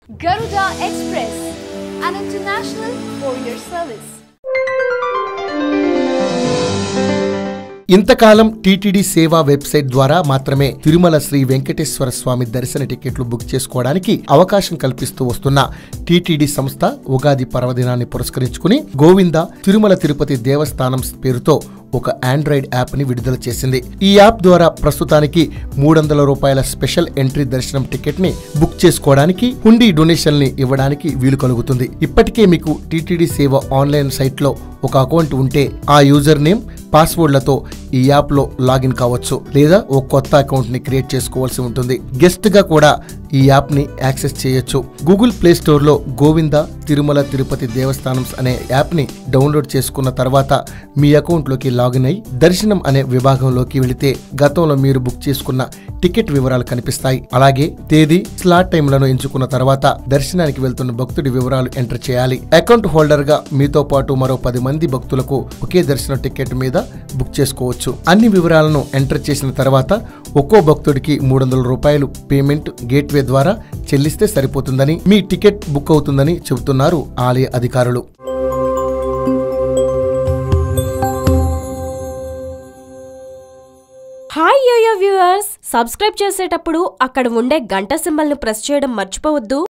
Garuda Express, an international courier service. ఇంతకాలం TTD సేవా website ద్వారా మాత్రమే తిరుమల శ్రీ వెంకటేశ్వర స్వామి దర్శన టికెట్లు బుక్ చేసుకోవడానికి అవకాశం కల్పిస్తూ వస్తున్న టీటీడీ సంస్థ ఉగాది పర్వదినాన్ని పురస్కరించుకుని గోవింద తిరుమల తిరుపతి దేవస్థానం పేరుతో ఒక ఆండ్రాయిడ్ యాప్ ని విడుదల చేసింది. ఈ యాప్ ద్వారా ప్రస్తుతానికి 300 రూపాయల స్పెషల్ ఎంట్రీ దర్శనం టికెట్ ని బుక్ చేసుకోవడానికి హుండీ డొనేషన్ ని ఇవ్వడానికి వీలు కలుగుతుంది. ఇప్పటికే మీకు టీటీడీ సేవ ఆన్లైన్ సైట్ లో ఒక అకౌంట్ ఉంటే ఆ యూజర్ నేమ్ పాస్వర్డ్లతో ఈ యాప్ లో లాగిన్ కావచ్చు, లేదా ఓ కొత్త అకౌంట్ ని క్రియేట్ చేసుకోవాల్సి ఉంటుంది. గెస్ట్ గా కూడా ఈ యాప్ ని యాక్సెస్ చేయొచ్చు. గూగుల్ ప్లే స్టోర్ లో గోవింద తిరుమల తిరుపతి దేవస్థానం అనే యాప్ ని డౌన్లోడ్ చేసుకున్న తర్వాత మీ అకౌంట్ లోకి లాగిన్ అయి దర్శనం అనే విభాగంలోకి వెళితే గతంలో మీరు బుక్ చేసుకున్న టికెట్ వివరాలు కనిపిస్తాయి. అలాగే తేదీ, స్లాట్ టైంలను ఎంచుకున్న తర్వాత దర్శనానికి వెళ్తున్న భక్తుడి వివరాలు ఎంటర్ చేయాలి. అకౌంట్ హోల్డర్ గా మీతో పాటు మరో 10 మంది భక్తులకు ఒకే దర్శనం టికెట్ మీద బుక్ చేసుకోవచ్చు. అన్ని వివరాలను ఎంటర్ చేసిన తర్వాత ఒక్కో భక్తుడికి 300 రూపాయలు పేమెంట్ గేట్వే ద్వారా చెల్లిస్తే సరిపోతుందని, మీ టికెట్ బుక్ అవుతుందని చెబుతున్నారు ఆలయ అధికారులు. హాయ్ యోయో వ్యూవర్స్, సబ్స్క్రైబ్ చేసేటప్పుడు అక్కడ ఉండే గంట సింబల్ ను ప్రెస్ చేయడం మర్చిపోవద్దు.